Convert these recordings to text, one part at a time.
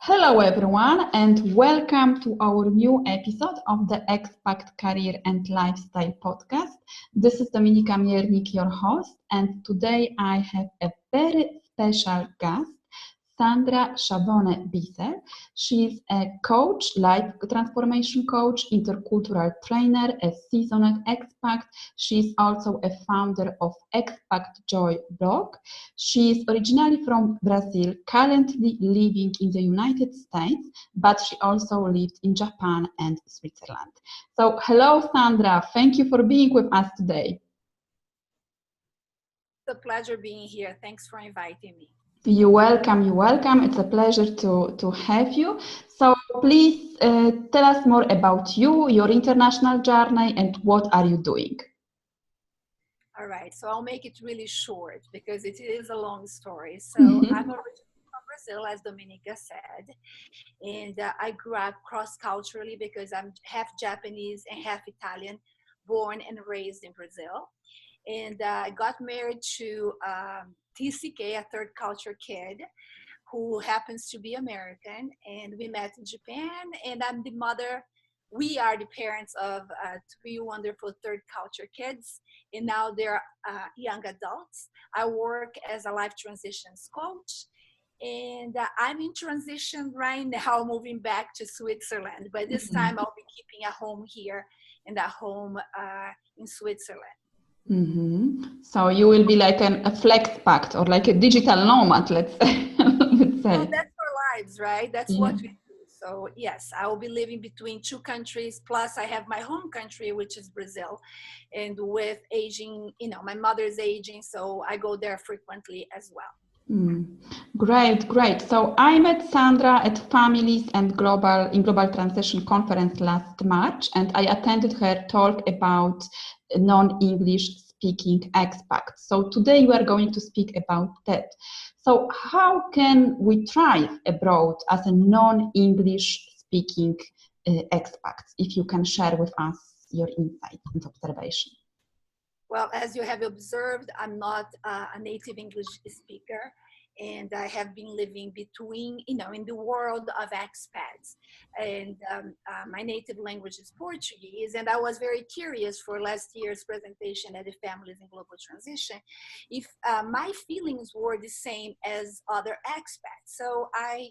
Hello everyone and welcome to our new episode of the Expat Career and Lifestyle podcast. This is Dominika Miernik, your host, and today I have a very special guest, Sandra Schavone Bissell. She is a coach, life transformation coach, intercultural trainer, a seasoned expat. She is also a founder of Expat Joy blog. She is originally from Brazil, currently living in the United States, but she also lived in Japan and Switzerland. So, hello Sandra, thank you for being with us today. It's a pleasure being here. Thanks for inviting me. You're welcome. It's a pleasure to have you. So please tell us more about you, your international journey, and what are you doing? All right, so I'll make it really short because it is a long story. So I'm originally from Brazil, as Dominika said, and I grew up cross-culturally because I'm half Japanese and half Italian, born and raised in Brazil. And I got married to TCK, a third culture kid, who happens to be American. And we met in Japan, and I'm the mother. We are the parents of three wonderful third culture kids, and now they're young adults. I work as a life transitions coach, and I'm in transition right now, moving back to Switzerland. But this time I'll be keeping a home here and a home in Switzerland. So you will be like a flexpat or like a digital nomad, let's say. Well, that's our lives, right? That's what we do. So yes, I will be living between two countries. Plus I have my home country, which is Brazil. And with aging, my mother's aging, so I go there frequently as well. Great. So I met Sandra at Families and Global Transition Conference last March, and I attended her talk about non-English speaking expats. So today we are going to speak about that. So how can we thrive abroad as a non-English speaking expat? If you can share with us your insights and observation. Well, as you have observed, I'm not a native English speaker, and I have been living between, in the world of expats. And my native language is Portuguese, and I was very curious for last year's presentation at the Families in Global Transition if my feelings were the same as other expats. So I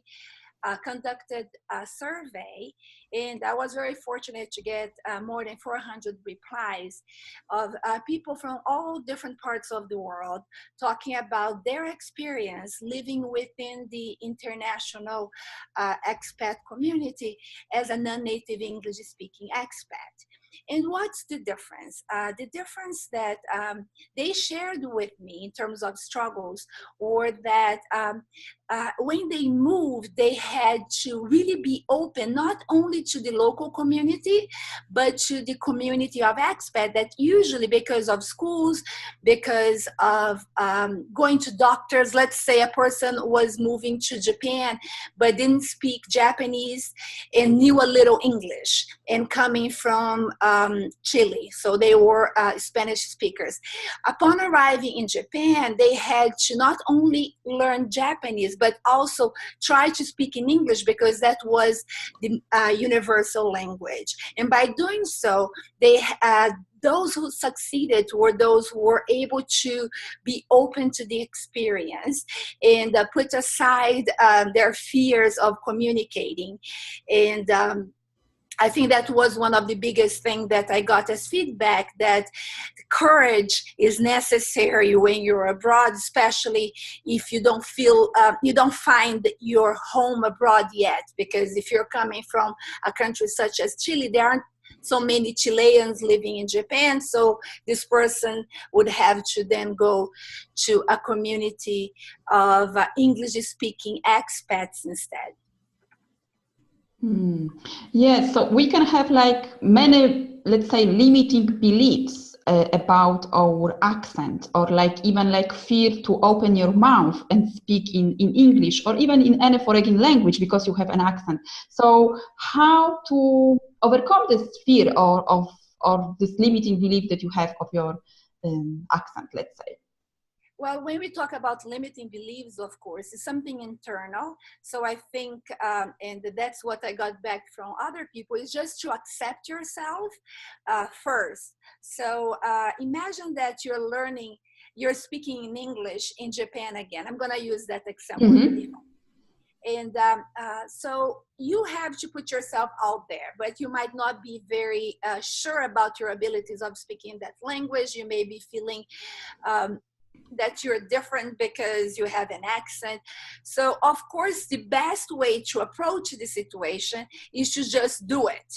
conducted a survey, and I was very fortunate to get more than 400 replies of people from all different parts of the world talking about their experience living within the international expat community as a non-native English speaking expat. And what's the difference? The difference that they shared with me in terms of struggles, or that when they moved, they had to really be open, not only to the local community, but to the community of expats that usually, because of schools, because of going to doctors, let's say a person was moving to Japan, but didn't speak Japanese and knew a little English, and coming from Chile, so they were Spanish speakers. Upon arriving in Japan, they had to not only learn Japanese, but also try to speak in English, because that was the universal language. And by doing so, those who succeeded were those who were able to be open to the experience and put aside their fears of communicating. And I think that was one of the biggest things that I got as feedback, that courage is necessary when you're abroad, especially if you don't feel, you don't find your home abroad yet. Because if you're coming from a country such as Chile, there aren't so many Chileans living in Japan, so this person would have to then go to a community of English-speaking expats instead. Yes, so we can have like many, let's say, limiting beliefs about our accent, or like even like fear to open your mouth and speak in English, or even in any foreign language because you have an accent. So how to overcome this fear or this limiting belief that you have of your accent, let's say? Well, when we talk about limiting beliefs, of course, it's something internal. So I think, and that's what I got back from other people, is just to accept yourself first. So imagine that you're speaking in English in Japan again. I'm going to use that example. Mm-hmm. And so you have to put yourself out there, but you might not be very sure about your abilities of speaking that language. You may be feeling that you're different because you have an accent. So of course, the best way to approach the situation is to just do it.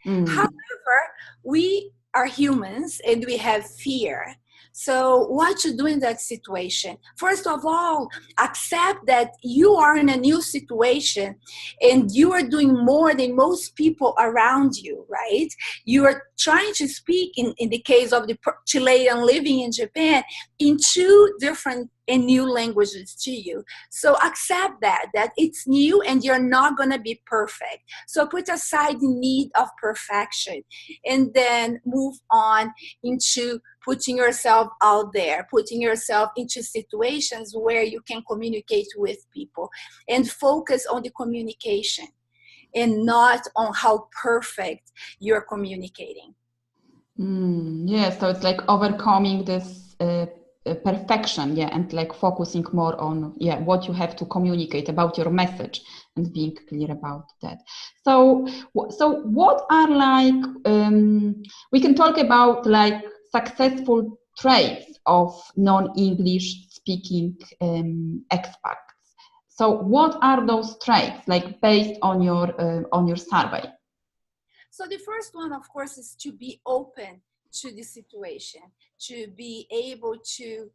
However, we are humans and we have fear. So what to do in that situation? First of all, accept that you are in a new situation and you are doing more than most people around you, right? You are trying to speak, in the case of the Chilean living in Japan, in two different and new languages to you. So accept that it's new and you're not going to be perfect. So put aside the need of perfection and then move on into putting yourself out there, putting yourself into situations where you can communicate with people and focus on the communication and not on how perfect you're communicating. Yeah, so it's like overcoming this perfection, and like focusing more on what you have to communicate about your message and being clear about that. So what are like we can talk about like successful traits of non-English speaking expats. So what are those traits, like based on your survey? So the first one, of course, is to be open to the situation, to be able to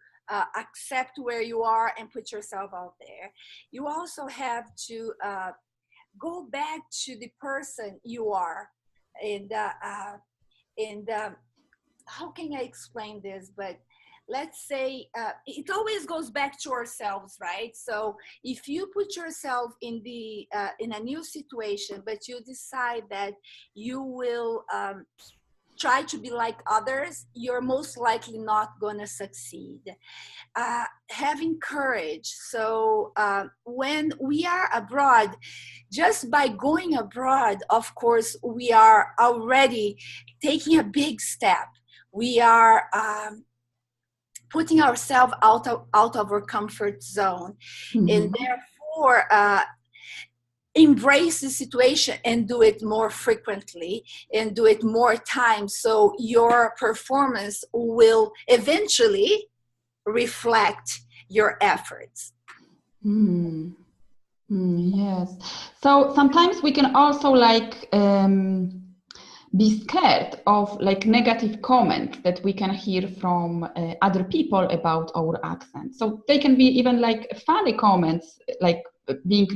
accept where you are and put yourself out there. You also have to go back to the person you are. And how can I explain this? But let's say it always goes back to ourselves, right? So if you put yourself in a new situation, but you decide that you will try to be like others, you're most likely not going to succeed. Having courage. So when we are abroad, just by going abroad, of course, we are already taking a big step. We are putting ourselves out of our comfort zone. And therefore embrace the situation and do it more frequently and do it more times, so your performance will eventually reflect your efforts. Yes. So sometimes we can also like be scared of like negative comments that we can hear from other people about our accent. So they can be even like funny comments, like being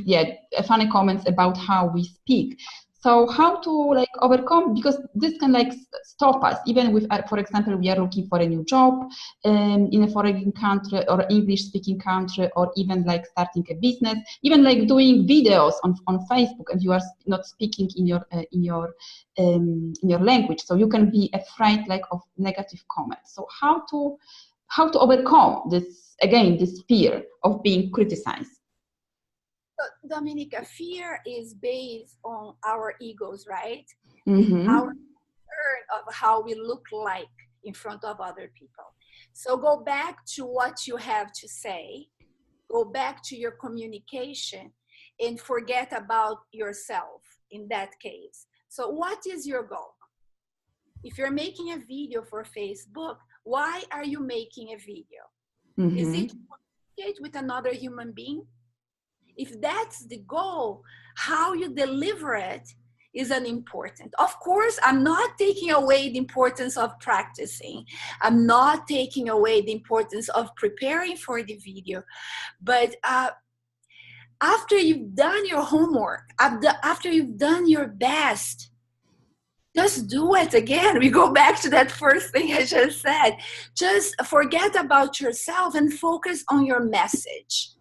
funny comments about how we speak. So how to like overcome, because this can like stop us, even with, for example, we are looking for a new job in a foreign country or English speaking country, or even like starting a business, even like doing videos on Facebook, and you are not speaking in your language. So you can be afraid like of negative comments. So how to overcome this fear of being criticized? So, Dominica, fear is based on our egos, right? Mm-hmm. Our concern of how we look like in front of other people. So go back to what you have to say, go back to your communication, and forget about yourself in that case. So what is your goal? If you're making a video for Facebook, why are you making a video? Mm-hmm. Is it to communicate with another human being? If that's the goal, how you deliver it is unimportant. Of course, I'm not taking away the importance of practicing. I'm not taking away the importance of preparing for the video. But after you've done your homework, after you've done your best, just do it again. We go back to that first thing I just said. Just forget about yourself and focus on your message.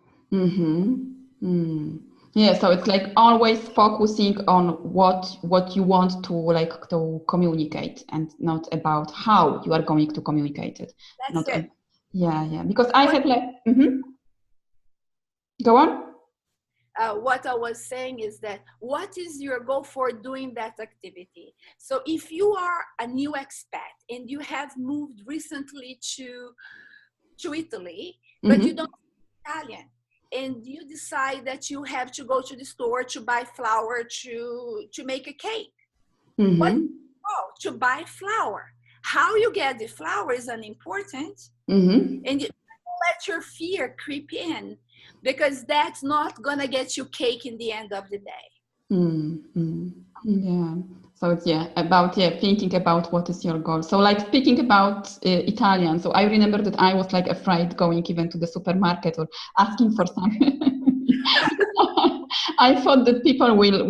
Yeah, so it's like always focusing on what you want to communicate, and not about how you are going to communicate it. That's it. Yeah. Because I had like, go on. What I was saying is that what is your goal for doing that activity? So if you are a new expat and you have moved recently to Italy, but you don't speak Italian, and you decide that you have to go to the store to buy flour to make a cake. But to buy flour. How you get the flour is unimportant. And you let your fear creep in, because that's not going to get you cake in the end of the day. Yeah. So it's about thinking about what is your goal. So like speaking about Italian, so I remember that I was like afraid going even to the supermarket or asking for something. I thought that people will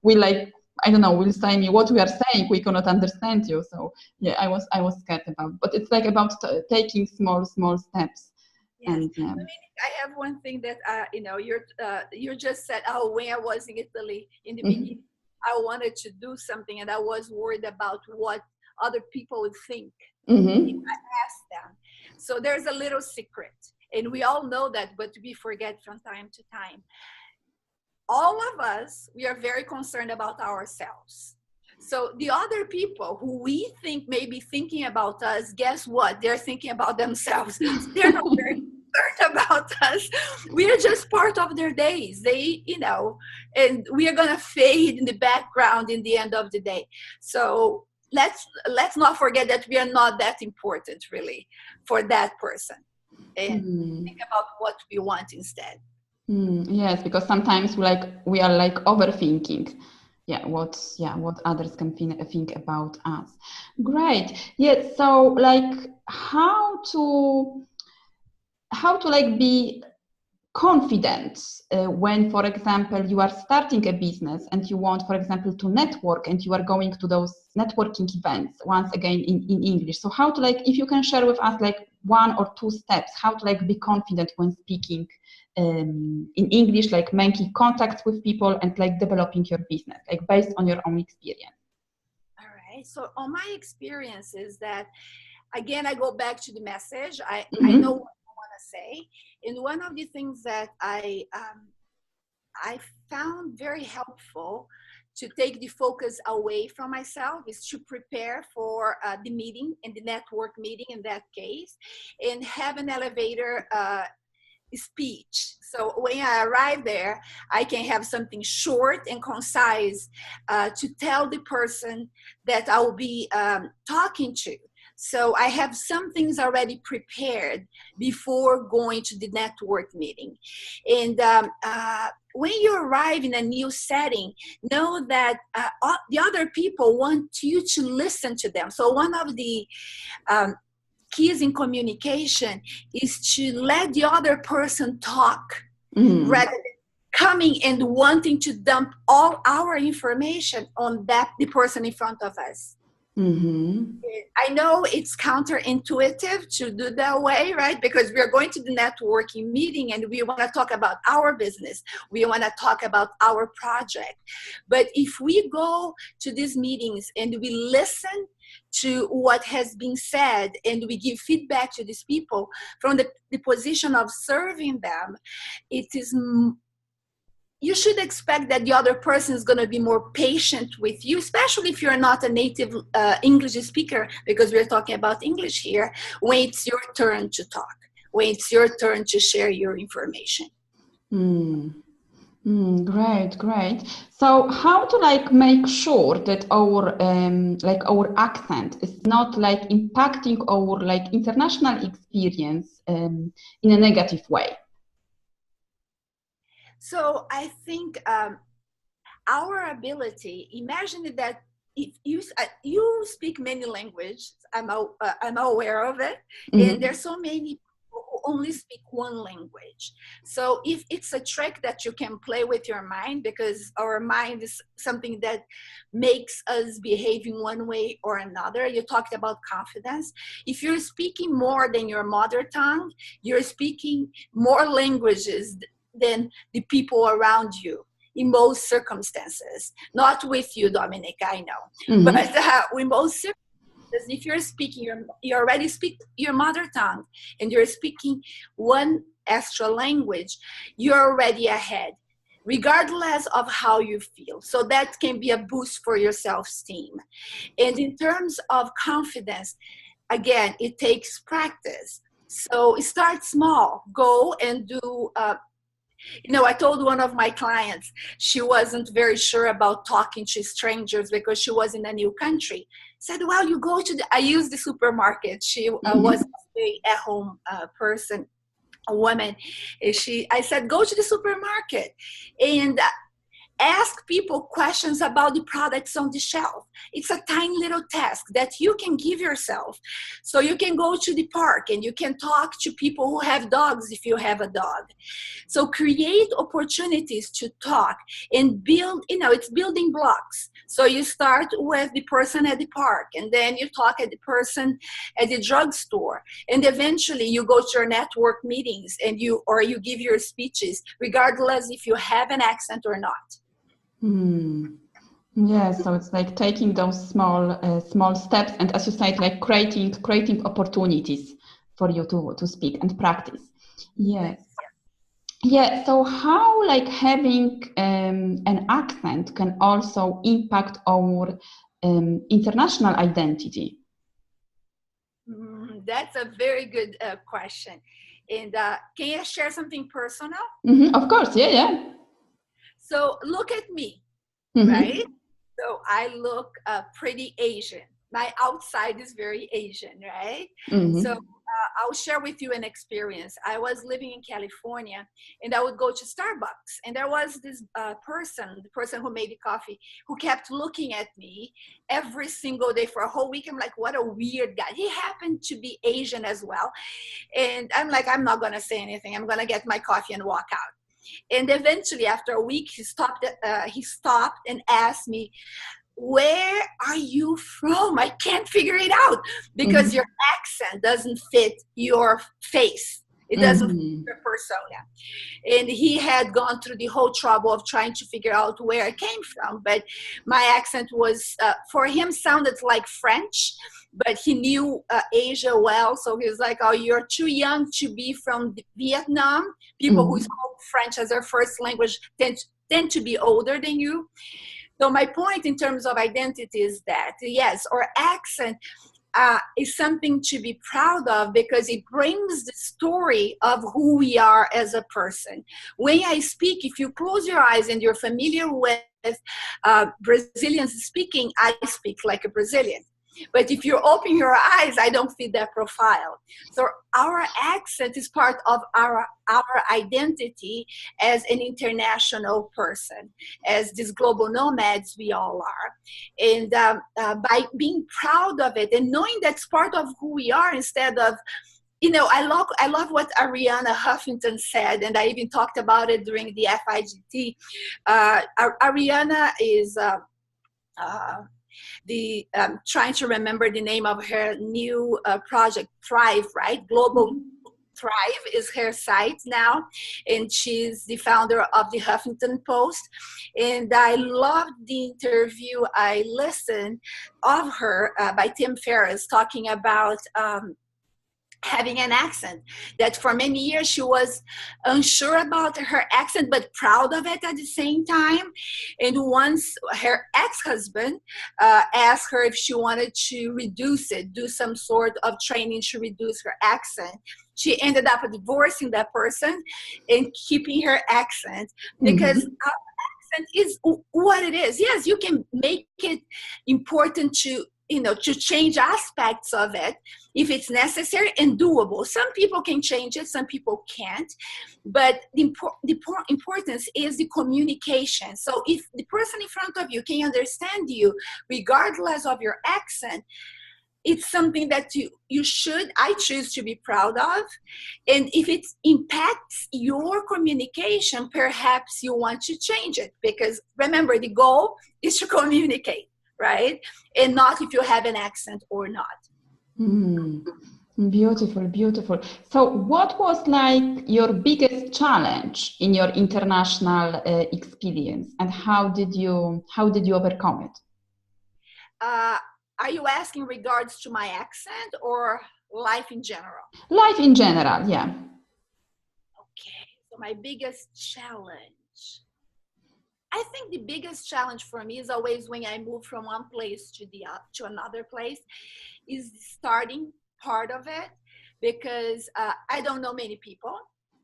like, I don't know, will say me what we are saying, we cannot understand you. So yeah, I was scared about, but it's like about taking small steps. Yes. And I have one thing that you just said. Oh, when I was in Italy in the beginning, I wanted to do something, and I was worried about what other people would think if I asked them. So there's a little secret, and we all know that, but we forget from time to time. All of us, we are very concerned about ourselves. So the other people who we think may be thinking about us, guess what? They're thinking about themselves. They're not very concerned about us. We are just part of their days. They, and we are going to fade in the background in the end of the day. So let's not forget that we are not that important really for that person. And think about what we want instead. Yes, because sometimes we are like overthinking. What others can think about us. Great. Yeah. So like how to like be confident when, for example, you are starting a business and you want, for example, to network and you are going to those networking events, once again in English. So how to like, if you can share with us like 1 or 2 steps, how to like be confident when speaking in English, like making contacts with people and like developing your business, like based on your own experience. All right. So on my experience is that, again, I go back to the message. I know what I want to say. And one of the things that I found very helpful to take the focus away from myself is to prepare for the meeting and the network meeting in that case, and have an elevator speech. So when I arrive there, I can have something short and concise to tell the person that I will be talking to. So I have some things already prepared before going to the network meeting. And when you arrive in a new setting, know that the other people want you to listen to them. So one of the keys in communication is to let the other person talk rather than coming and wanting to dump all our information on the person in front of us. I know it's counterintuitive to do that way, right? Because we are going to the networking meeting and we want to talk about our business. We want to talk about our project. But if we go to these meetings and we listen to what has been said and we give feedback to these people from the position of serving them, you should expect that the other person is going to be more patient with you, especially if you're not a native English speaker, because we're talking about English here, when it's your turn to talk, when it's your turn to share your information. Great. So how to like make sure that our accent is not like impacting our like international experience in a negative way? So I think our ability, imagine that if you speak many languages, I'm aware of it, and there's so many people who only speak one language. So if it's a trick that you can play with your mind, because our mind is something that makes us behave in one way or another. You talked about confidence. If you're speaking more than your mother tongue, you're speaking more languages than the people around you in most circumstances. Not with you, Dominic, I know. But with most circumstances, Because if you're speaking, you already speak your mother tongue, and you're speaking one extra language, you're already ahead, regardless of how you feel. So that can be a boost for your self-esteem. And in terms of confidence, again, it takes practice. So start small. Go and do, I told one of my clients, she wasn't very sure about talking to strangers because she was in a new country. Said, well, you go to I used the supermarket. She was a at-home person, a woman. I said, go to the supermarket and ask people questions about the products on the shelf. It's a tiny little task that you can give yourself. So you can go to the park and you can talk to people who have dogs if you have a dog. So create opportunities to talk and build, it's building blocks. So you start with the person at the park, and then you talk at the person at the drugstore, and eventually you go to your network meetings and you give your speeches, regardless if you have an accent or not. Yeah, so it's like taking those small steps, and as you said, like creating opportunities for you to speak and practice. Yes. Yeah, so how like having an accent can also impact our international identity? That's a very good question. And can you share something personal? Of course, yeah. So look at me, right? So I look pretty Asian. My outside is very Asian, right? So I'll share with you an experience. I was living in California, and I would go to Starbucks, and there was this the person who made the coffee, who kept looking at me every single day for a whole week. I'm like, what a weird guy. He happened to be Asian as well. And I'm like, I'm not going to say anything. I'm going to get my coffee and walk out. And eventually, after a week, he stopped and asked me, where are you from? I can't figure it out, because your accent doesn't fit your face. It doesn't fit your persona. And he had gone through the whole trouble of trying to figure out where I came from. But my accent was, for him, sounded like French, but he knew Asia well. So he was like, oh, you're too young to be from Vietnam. People who spoke French as their first language tend to be older than you. So my point in terms of identity is that, yes, our accent is something to be proud of, because it brings the story of who we are as a person. When I speak, if you close your eyes and you're familiar with Brazilians speaking, I speak like a Brazilian. But if you open your eyes, I don't fit that profile. So our accent is part of our identity as an international person, as these global nomads we all are. And by being proud of it and knowing that's part of who we are, instead of, I love what Arianna Huffington said, and I even talked about it during the FIGT. Arianna is trying to remember the name of her new project, Thrive, right? Global Thrive is her site now, and she's the founder of the Huffington Post. And I loved the interview I listened of her by Tim Ferriss, talking about having an accent, that for many years she was unsure about her accent, but proud of it at the same time. And once her ex-husband asked her if she wanted to reduce it, do some sort of training to reduce her accent, she ended up divorcing that person and keeping her accent, because our accent is what it is. Yes, you can make it important to change aspects of it if it's necessary and doable. Some people can change it, some people can't. But the importance is the communication. So if the person in front of you can understand you, regardless of your accent, it's something that I choose to be proud of. And if it impacts your communication, perhaps you want to change it. Because remember, the goal is to communicate, right? And not if you have an accent or not. Beautiful, beautiful. So what was like your biggest challenge in your international experience, and how did you overcome it? are you asking regards to my accent or life in general? Life in general, yeah. Okay, so my biggest challenge. I think the biggest challenge for me is always when I move from one place to another place, is the starting part of it, because I don't know many people.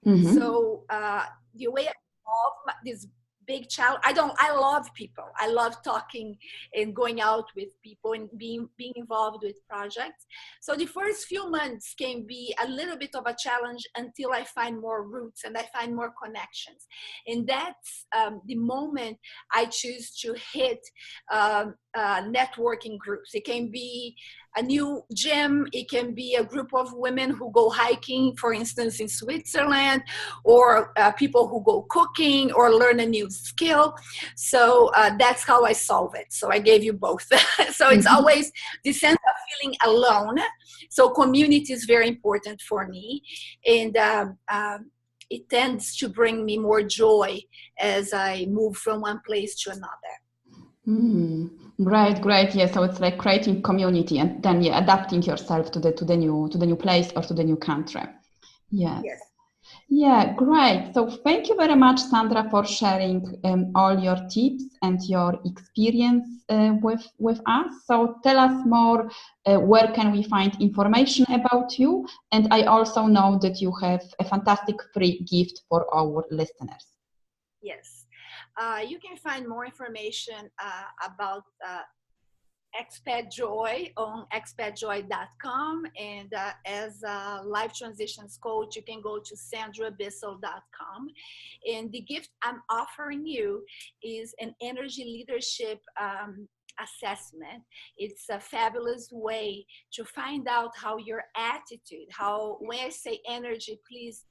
Mm-hmm. So the way I solve this big challenge, I love people. I love talking and going out with people and being involved with projects. So the first few months can be a little bit of a challenge until I find more roots and I find more connections. And that's the moment I choose to hit networking groups. It can be a new gym, it can be a group of women who go hiking, for instance, in Switzerland, or people who go cooking or learn a new skill. So that's how I solve it. So I gave you both. So it's always the sense of feeling alone. So community is very important for me. And it tends to bring me more joy as I move from one place to another. Great. Yeah, so it's like creating community and then adapting yourself to the new place or to the new country. Yes. Yeah, great. So thank you very much, Sandra, for sharing all your tips and your experience with us. So tell us more, where can we find information about you? And I also know that you have a fantastic free gift for our listeners. Yes. You can find more information about Expat Joy on expatjoy.com, and as a life transitions coach, you can go to sandrabissell.com. And the gift I'm offering you is an energy leadership assessment. It's a fabulous way to find out how your attitude, when I say energy, please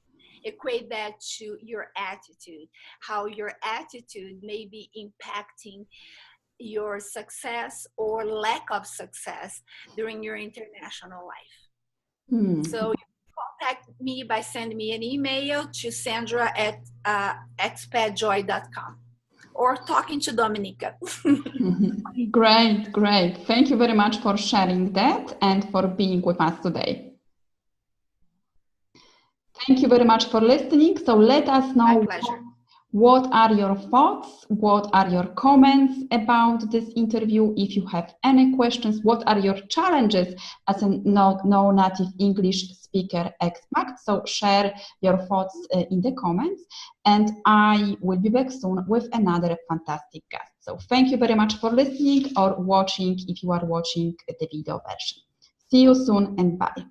equate that to your attitude, how your attitude may be impacting your success or lack of success during your international life. So you can contact me by sending me an email to Sandra at expatjoy.com or talking to Dominica. Great. Thank you very much for sharing that and for being with us today. Thank you very much for listening. So let us know. My pleasure. What are your thoughts? What are your comments about this interview? If you have any questions, what are your challenges as a no native English speaker expat? So share your thoughts in the comments, and I will be back soon with another fantastic guest. So thank you very much for listening or watching if you are watching the video version. See you soon and bye.